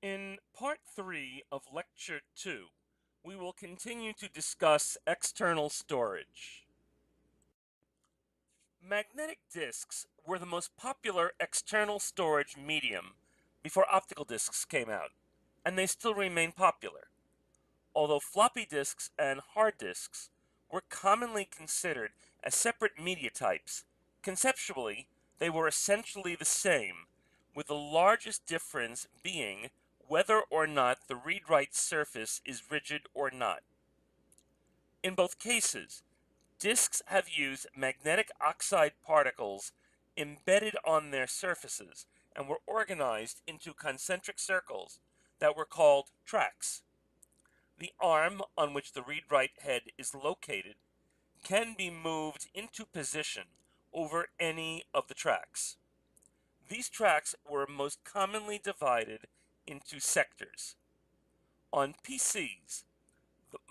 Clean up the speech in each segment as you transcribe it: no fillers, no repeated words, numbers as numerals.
In part 3 of lecture 2, we will continue to discuss external storage. Magnetic disks were the most popular external storage medium before optical disks came out, and they still remain popular. Although floppy disks and hard disks were commonly considered as separate media types, conceptually they were essentially the same, with the largest difference being whether or not the read-write surface is rigid or not. In both cases, disks have used magnetic oxide particles embedded on their surfaces and were organized into concentric circles that were called tracks. The arm on which the read-write head is located can be moved into position over any of the tracks. These tracks were most commonly divided into sectors. On PCs,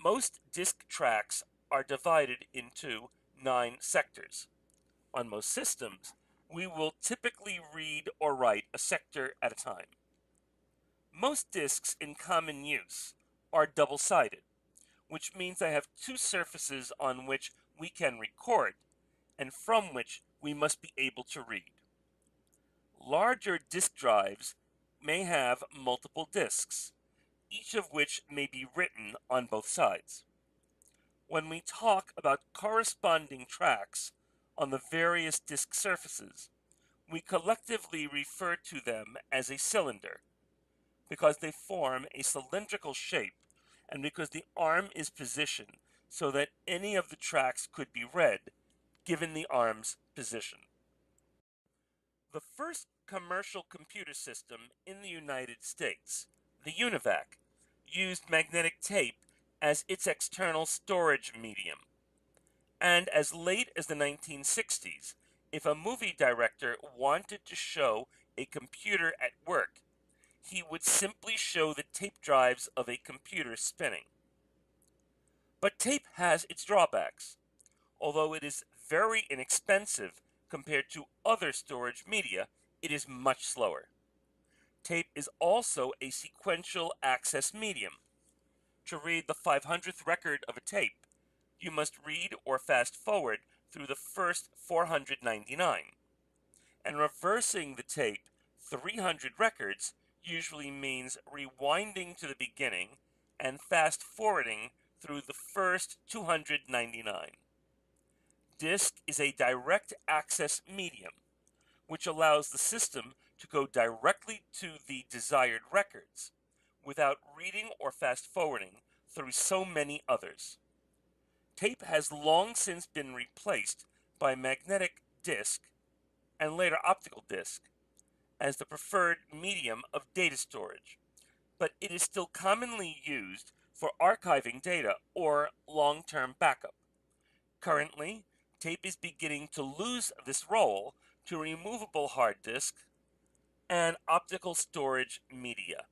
most disk tracks are divided into 9 sectors. On most systems, we will typically read or write a sector at a time. Most disks in common use are double-sided, which means they have two surfaces on which we can record and from which we must be able to read. Larger disk drives may have multiple disks, each of which may be written on both sides. When we talk about corresponding tracks on the various disk surfaces, we collectively refer to them as a cylinder because they form a cylindrical shape and because the arm is positioned so that any of the tracks could be read given the arm's position. The first commercial computer system in the United States, the UNIVAC, used magnetic tape as its external storage medium. And as late as the 1960s, if a movie director wanted to show a computer at work, he would simply show the tape drives of a computer spinning. But tape has its drawbacks. Although it is very inexpensive compared to other storage media, it is much slower. Tape is also a sequential access medium. To read the 500th record of a tape, you must read or fast forward through the first 499. And reversing the tape 300 records usually means rewinding to the beginning and fast forwarding through the first 299. Disk is a direct access medium, which allows the system to go directly to the desired records without reading or fast forwarding through so many others. Tape has long since been replaced by magnetic disk and later optical disk as the preferred medium of data storage, but it is still commonly used for archiving data or long-term backup. Currently, tape is beginning to lose this role to removable hard disk and optical storage media.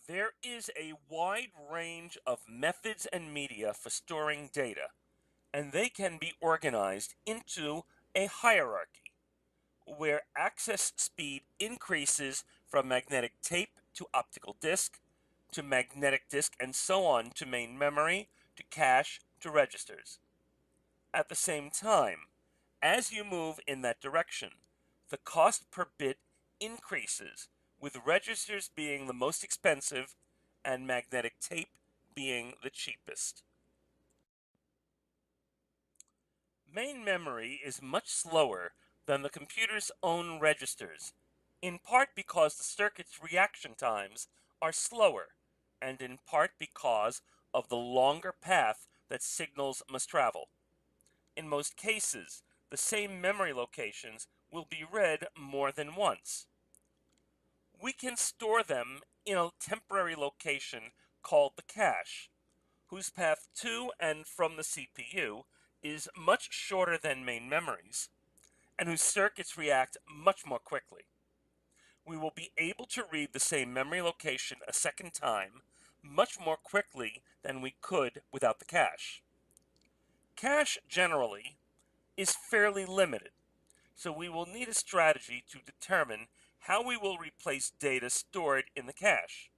There is a wide range of methods and media for storing data, and they can be organized into a hierarchy where access speed increases from magnetic tape to optical disk to magnetic disk and so on to main memory to cache to registers. At the same time, as you move in that direction, the cost per bit increases, with registers being the most expensive and magnetic tape being the cheapest. Main memory is much slower than the computer's own registers, in part because the circuit's reaction times are slower, and in part because of the longer path that signals must travel. In most cases, the same memory locations will be read more than once. We can store them in a temporary location called the cache, whose path to and from the CPU is much shorter than main memories, and whose circuits react much more quickly. We will be able to read the same memory location a second time much more quickly than we could without the cache. Cache generally is fairly limited, so we will need a strategy to determine how we will replace data stored in the cache.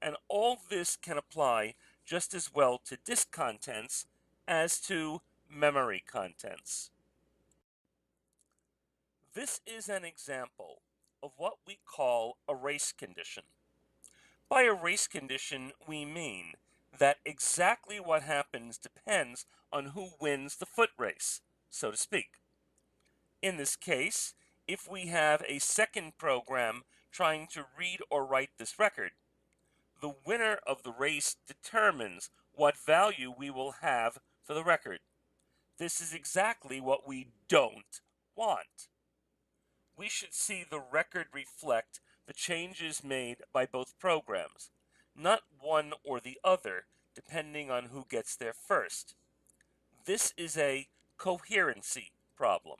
And all this can apply just as well to disk contents as to memory contents. This is an example of what we call a race condition. By a race condition, we mean that exactly what happens depends on who wins the foot race, so to speak. In this case, if we have a second program trying to read or write this record, the winner of the race determines what value we will have for the record. This is exactly what we don't want. We should see the record reflect the changes made by both programs, not one or the other, depending on who gets there first. This is a coherency problem.